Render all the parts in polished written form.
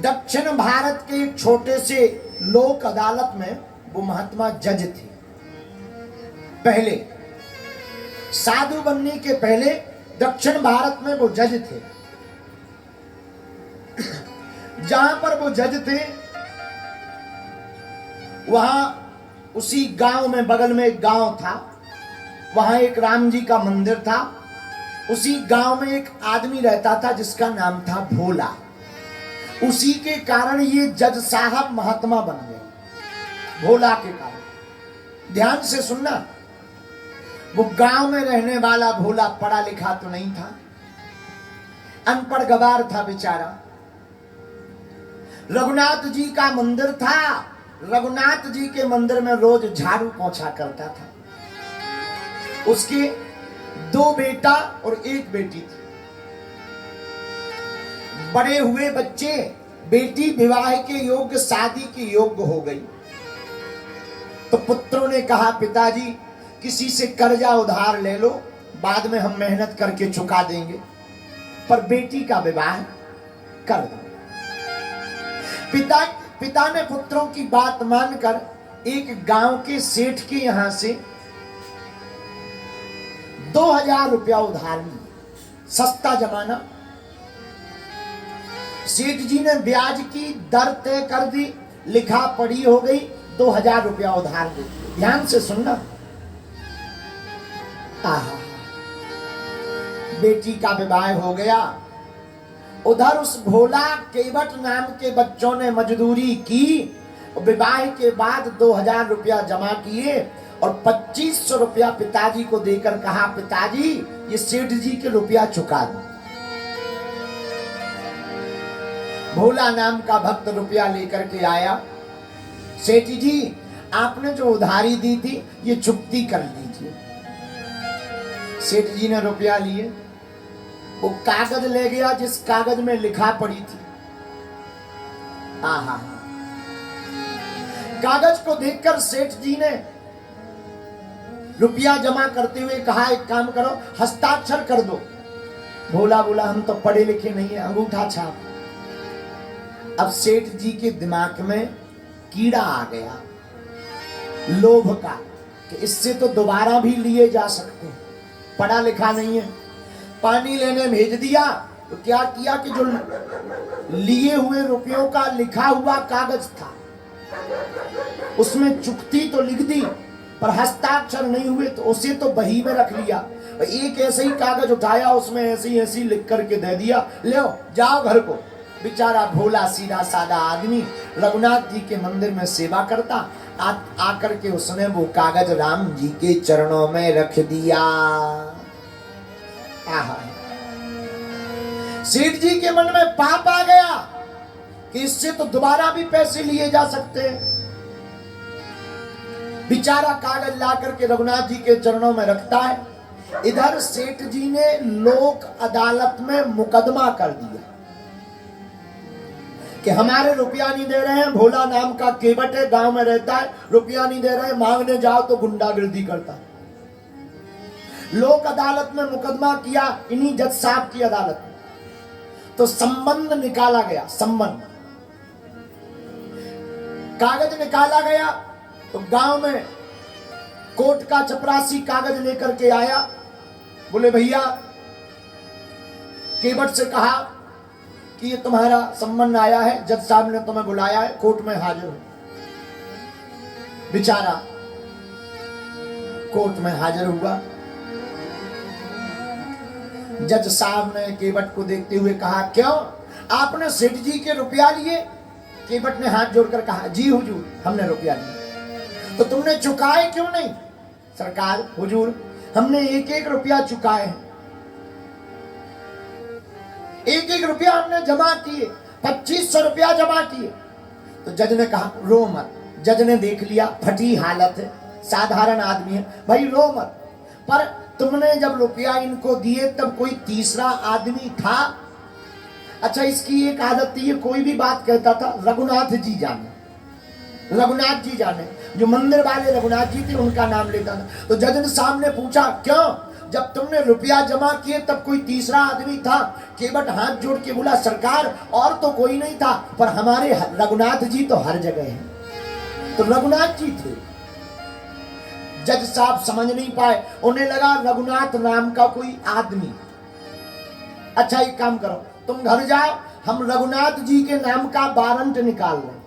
दक्षिण भारत के एक छोटे से लोक अदालत में वो महात्मा जज थे। पहले साधु बनने के पहले दक्षिण भारत में वो जज थे। जहां पर वो जज थे वहां उसी गांव में, बगल में एक गांव था, वहां एक राम जी का मंदिर था। उसी गांव में एक आदमी रहता था जिसका नाम था भोला। उसी के कारण ये जज साहब महात्मा बन गए, भोला के कारण। ध्यान से सुनना, वो गांव में रहने वाला भोला पढ़ा लिखा तो नहीं था, अनपढ़ गवार था बेचारा। रघुनाथ जी का मंदिर था, रघुनाथ जी के मंदिर में रोज झाड़ू पोंछा करता था। उसके 2 बेटा और 1 बेटी थी। बड़े हुए बच्चे, बेटी विवाह के योग्य, शादी के योग्य हो गई। तो पुत्रों ने कहा पिताजी किसी से कर्जा उधार ले लो, बाद में हम मेहनत करके चुका देंगे, पर बेटी का विवाह कर दो। पिता ने पुत्रों की बात मानकर एक गांव के सेठ के यहां से 2000 रुपया उधार लिया। सस्ता जमाना। सेठ जी ने ब्याज की दर तय कर दी, लिखा पढ़ी हो गई, 2000 रुपया उधार दे। ध्यान से सुनना। आहा, बेटी का विवाह हो गया। उधर उस भोला केवट नाम के बच्चों ने मजदूरी की। विवाह के बाद 2000 रुपया जमा किए और 2500 रुपया पिताजी को देकर कहा पिताजी ये सेठ जी के रुपया चुका दो। भोला नाम का भक्त रुपया लेकर के आया। सेठ जी आपने जो उधारी दी थी ये चुकती कर दीजिए। सेठ जी ने रुपया लिए, वो कागज ले गया जिस कागज में लिखा पड़ी थी। आहा, कागज को देखकर सेठ जी ने रुपया जमा करते हुए कहा एक काम करो, हस्ताक्षर कर दो। भोला बोला हम तो पढ़े लिखे नहीं है, अंगूठा छाप। अब सेठ जी के दिमाग में कीड़ा आ गया लोभ का कि इससे तो दोबारा भी लिए जा सकते हैं, पढ़ा लिखा नहीं है। पानी लेने भेज दिया तो क्या किया कि जो लिए हुए रुपयों का लिखा हुआ कागज था उसमें चुकती तो लिख दी पर हस्ताक्षर नहीं हुए, तो उसे तो बही में रख लिया। एक ऐसे ही कागज उठाया, उसमें ऐसी ऐसी लिख करके दे दिया, ले जाओ घर को। बेचारा भोला सीधा साधा आदमी रघुनाथ जी के मंदिर में सेवा करता, आकर के उसने वो कागज राम जी के चरणों में रख दिया। आहा, सेठ जी के मन में पाप आ गया कि इससे तो दोबारा भी पैसे लिए जा सकते हैं। बेचारा कागज ला करके रघुनाथ जी के चरणों में रखता है। इधर सेठ जी ने लोक अदालत में मुकदमा कर दिया कि हमारे रुपया नहीं दे रहे हैं, भोला नाम का केवट है, गांव में रहता है, रुपया नहीं दे रहे, मांगने जाओ तो गुंडागर्दी करता है। लोक अदालत में मुकदमा किया, इन्हीं जज साहब की अदालत में। तो संबंध निकाला गया, संबंध कागज निकाला गया। तो गांव में कोर्ट का चपरासी कागज लेकर के आया। बोले भैया, केवट से कहा कि ये तुम्हारा संबंध आया है, जज साहब ने तुम्हें बुलाया है, कोर्ट में हाजिर हो। बेचारा कोर्ट में हाजिर हुआ। जज साहब ने केवट को देखते हुए कहा क्यों आपने सेठ जी के रुपया लिए? केवट ने हाथ जोड़कर कहा जी हुजूर हमने रुपया लिया। तो तुमने चुकाए क्यों नहीं? सरकार हुजूर हमने 1-1 रुपया चुकाए हैं, 1-1 रुपया हमने जमा किए, 2500 रुपया जमा किए। तो जज ने कहा रो मत। जज ने देख लिया फटी हालत है, साधारण आदमी है, भाई रो मत। पर तुमने जब रुपया इनको दिए तब कोई तीसरा आदमी था? अच्छा, इसकी एक आदत थी, कोई भी बात कहता था रघुनाथ जी जाने, रघुनाथ जी जाने। जो मंदिर वाले रघुनाथ जी थे उनका नाम लेता था। तो जज ने सामने पूछा क्यों? जब तुमने रुपया जमा किए तब कोई तीसरा आदमी था। केवट हाथ जोड़ के बोला सरकार और तो कोई नहीं था, पर हमारे रघुनाथ जी तो हर जगह हैं। तो रघुनाथ जी थे। जज साहब समझ नहीं पाए, उन्हें लगा रघुनाथ नाम का कोई आदमी। अच्छा एक काम करो, तुम घर जाओ, हम रघुनाथ जी के नाम का वारंट निकाल लें,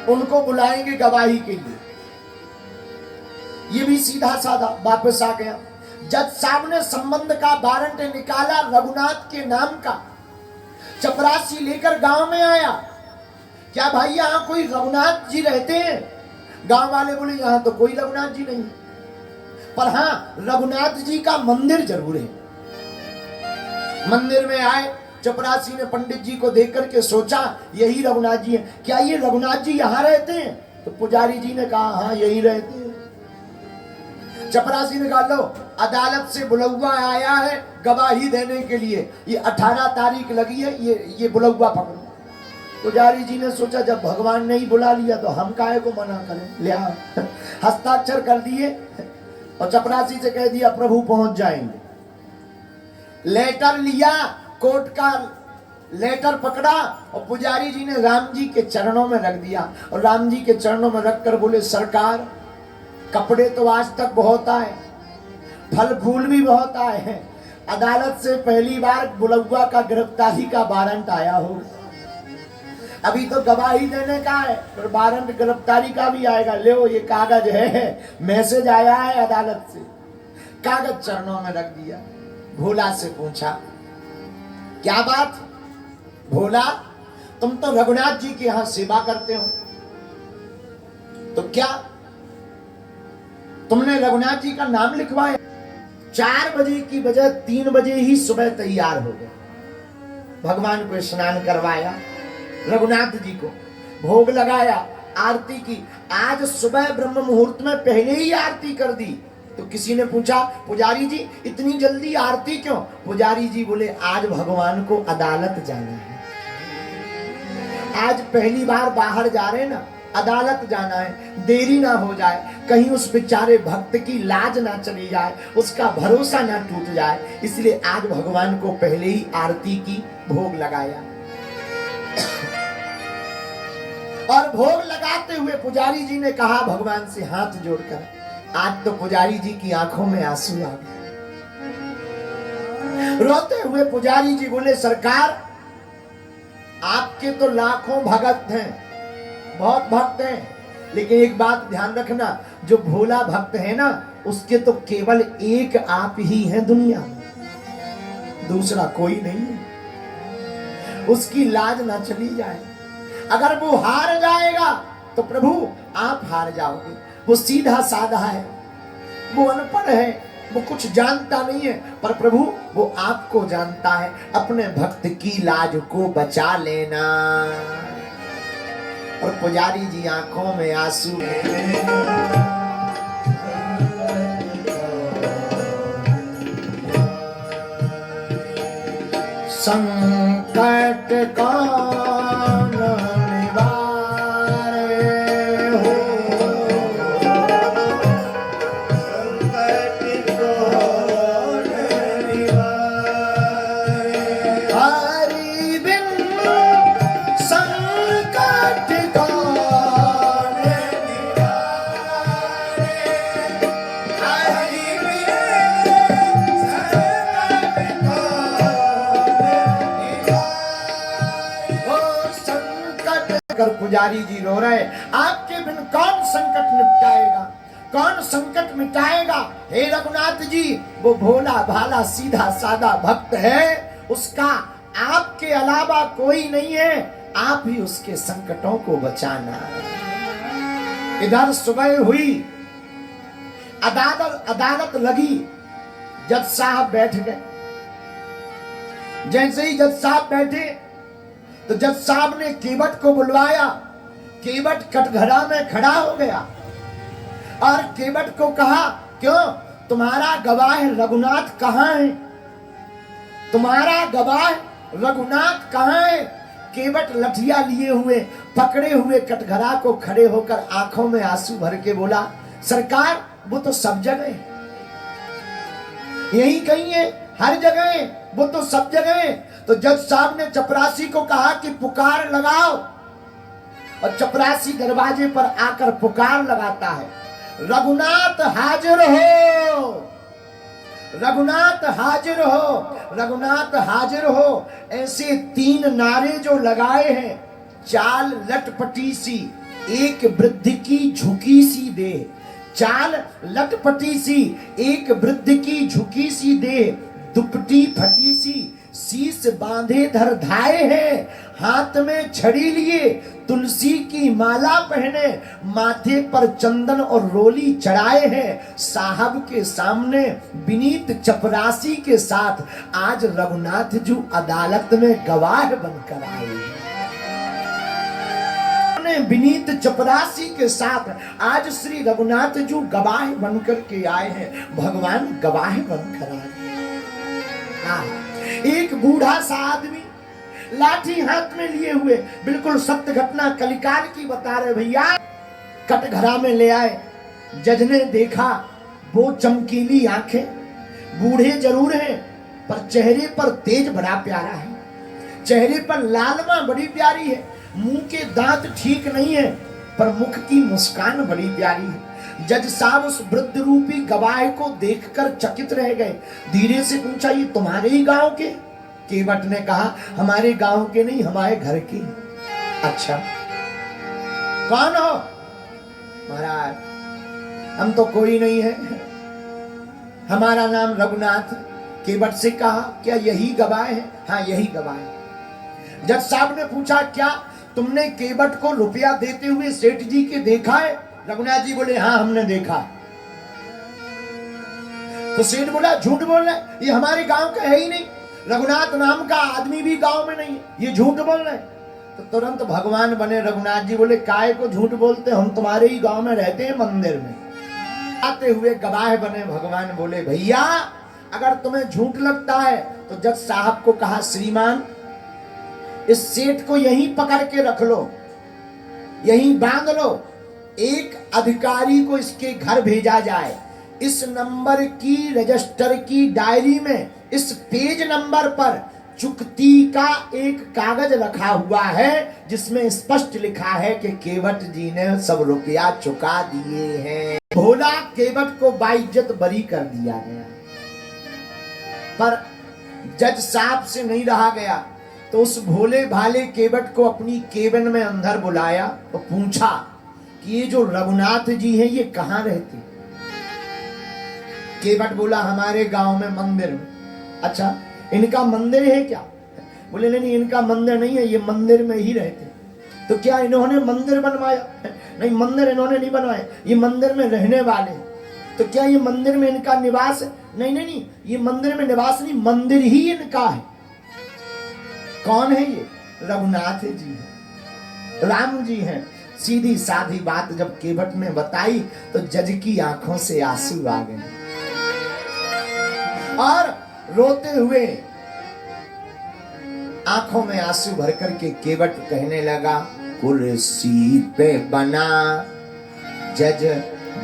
उनको बुलाएंगे गवाही के लिए। ये भी सीधा साधा वापस आ गया। जज साहब ने संबंध का वारंट निकाला रघुनाथ के नाम का, चपरासी लेकर गांव में आया। क्या भाई यहां कोई रघुनाथ जी रहते हैं? गांव वाले बोले यहां तो कोई रघुनाथ जी नहीं, पर हां रघुनाथ जी का मंदिर जरूर है। मंदिर में आए, चपरासी ने पंडित जी को देख करके सोचा यही रघुनाथ जी है। क्या ये रघुनाथ जी यहाँ रहते हैं? तो पुजारी जी ने कहा हाँ यही रहते हैं। चपरासी ने कहा लो अदालत से बुलौआ आया है गवाही देने के लिए, ये 18 तारीख लगी है, ये बुलौआ पकड़ो। पुजारी जी ने सोचा जब भगवान ने ही बुला लिया तो हम काहे को मना करें, ले आओ। हस्ताक्षर कर दिए और चपरासी से कह दिया प्रभु पहुंच जाएंगे। लेटर लिया, कोर्ट का लेटर पकड़ा और पुजारी जी ने राम जी के चरणों में रख दिया। और राम जी के चरणों में रखकर बोले सरकार कपड़े तो आज तक बहुत आए, फल फूल भी बहुत आए हैं, अदालत से पहली बार बुलौआ का गिरफ्तारी का वारंट आया हो। अभी तो गवाही देने का है, फिर वारंट गिरफ्तारी का भी आएगा। ले ये कागज है, मैसेज आया है अदालत से। कागज चरणों में रख दिया। भोला से पूछा क्या बात? भोला तुम तो रघुनाथ जी के यहां सेवा करते हो, तो क्या तुमने रघुनाथ जी का नाम लिखवाया? 4 बजे की बजाय 3 बजे ही सुबह तैयार हो गए। भगवान को स्नान करवाया, रघुनाथ जी को भोग लगाया, आरती की। आज सुबह ब्रह्म मुहूर्त में पहले ही आरती कर दी। तो किसी ने पूछा पुजारी जी इतनी जल्दी आरती क्यों? पुजारी जी बोले आज भगवान को अदालत जाना है, आज पहली बार बाहर जा रहे ना, अदालत जाना है, देरी ना हो जाए, कहीं उस बेचारे भक्त की लाज ना चली जाए, उसका भरोसा ना टूट जाए, इसलिए आज भगवान को पहले ही आरती की भोग लगाया। और भोग लगाते हुए पुजारी जी ने कहा भगवान से हाथ जोड़कर, आज तो पुजारी जी की आंखों में आंसू आ गए। रोते हुए पुजारी जी बोले सरकार आपके तो लाखों भक्त हैं, बहुत भक्त हैं, लेकिन एक बात ध्यान रखना, जो भोला भक्त है ना उसके तो केवल एक आप ही हैं दुनिया में, दूसरा कोई नहीं है। उसकी लाज ना चली जाए। अगर वो हार जाएगा तो प्रभु आप हार जाओगे। वो सीधा साधा है, वो अनपढ़ है, वो कुछ जानता नहीं है, पर प्रभु वो आपको जानता है। अपने भक्त की लाज को बचा लेना। और पुजारी जी आंखों में आंसू, संकट कौन निवारे हो, संकट कौन निवारे, हरि बिन संकट कौन निवारे, हरि बिन संकट कौन। पुजारी जी रो रहे, आपके बिन कौन संकट निपटाएगा, कौन संकट मिटाएगा? हे रघुनाथ जी, वो भोला भाला सीधा साधा भक्त है, उसका आपके अलावा कोई नहीं है, आप ही उसके संकटों को बचाना। इधर सुबह हुई, अदालत लगी, जज साहब बैठ गए। जैसे ही जज साहब बैठे तो जज साहब ने केवट को बुलवाया। केवट कटघरा में खड़ा हो गया और केवट को कहा क्यों तुम्हारा गवाह रघुनाथ कहाँ है? तुम्हारा गवाह रघुनाथ कहाँ है? केवट लठिया लिए हुए पकड़े हुए कटघरा को खड़े होकर आंखों में आंसू भर के बोला सरकार वो तो सब जगह है, यही कहीं है, हर जगह है, वो तो सब जगह है। तो जज साहब ने चपरासी को कहा कि पुकार लगाओ, और चपरासी दरवाजे पर आकर पुकार लगाता है, रघुनाथ हाजिर हो, रघुनाथ हाजिर हो, रघुनाथ हाजिर हो। ऐसे 3 नारे जो लगाए हैं, चाल लटपटी सी, एक वृद्ध की झुकी सी देह, चाल लटपटी सी, एक वृद्ध की झुकी सी देह, दुपटी फटी सी, शीश बांधे धर धाये हैं, हाथ में छड़ी लिए, तुलसी की माला पहने, माथे पर चंदन और रोली चढ़ाए हैं, साहब के सामने विनीत चपरासी के साथ आज रघुनाथ जी अदालत में गवाह बनकर आए हैं। विनीत चपरासी के साथ आज श्री रघुनाथ जी गवाह बनकर के आए हैं, भगवान गवाह बनकर आए। एक बूढ़ा सा आदमी लाठी हाथ में लिए हुए, बिल्कुल सत्य घटना कलिकाल की बता रहे भैया, कटघरा में ले आए। जज ने देखा वो चमकीली आंखें, बूढ़े जरूर हैं पर चेहरे पर तेज बड़ा प्यारा है, चेहरे पर लालमा बड़ी प्यारी है, मुंह के दांत ठीक नहीं है पर मुख की मुस्कान बड़ी प्यारी है। जज साहब उस वृद्ध रूपी गवाह को देखकर चकित रह गए। धीरे से पूछा, ये तुम्हारे ही गांव के? केवट ने कहा, हमारे गांव के नहीं, हमारे घर के। अच्छा, कौन हो? महाराज, हम तो कोई नहीं है, हमारा नाम रघुनाथ। केवट से कहा, क्या यही गवाह है? हाँ, यही गवाह है। जज साहब ने पूछा, क्या तुमने केवट को रुपया देते हुए सेठ जी के देखा है? रघुनाथ जी बोले, हाँ हमने देखा। तो सेठ बोला, झूठ बोल रहे, ये हमारे गांव का है ही नहीं, रघुनाथ नाम का आदमी भी गांव में नहीं है, ये झूठ बोल रहे। तो तुरंत भगवान बने रघुनाथ जी, बोले काय को झूठ बोलते, हम तुम्हारे ही गांव में रहते हैं, मंदिर में। आते हुए गवाह बने भगवान, बोले भैया अगर तुम्हें झूठ लगता है तो जज साहब को कहा, श्रीमान इस सेठ को यहीं पकड़ के रख लो, यहीं बांध लो, एक अधिकारी को इसके घर भेजा जाए, इस नंबर की रजिस्टर की डायरी में इस पेज नंबर पर चुकती का एक कागज रखा हुआ है जिसमें स्पष्ट लिखा है कि केवट जी ने सब रुपया चुका दिए हैं। भोला केवट को बाइज्जत बरी कर दिया गया, पर जज साहब से नहीं रहा गया, तो उस भोले भाले केवट को अपनी केबिन में अंदर बुलाया तो पूछा कि ये जो रघुनाथ जी हैं ये कहाँ रहते? केवट बोला, हमारे गांव में मंदिर में। अच्छा, इनका मंदिर है क्या? बोले नहीं, इनका मंदिर नहीं है, ये मंदिर में ही रहते। तो क्या इन्होंने मंदिर बनवाया? नहीं, मंदिर इन्होंने नहीं बनवाया, ये मंदिर में रहने वाले। तो क्या ये मंदिर में इनका निवास है? नहीं नहीं नहीं, ये मंदिर में निवास नहीं, मंदिर ही इनका है। कौन है ये? रघुनाथ जी है, राम जी हैं। सीधी साधी बात जब केवट ने बताई तो जज की आंखों से आंसू आ गए और रोते हुए आंखों में आंसू भर करके केवट कहने लगा, कुर्सी पे बना जज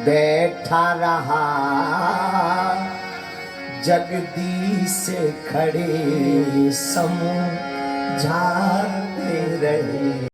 बैठा रहा, जगदीश से खड़े समझाते रहे।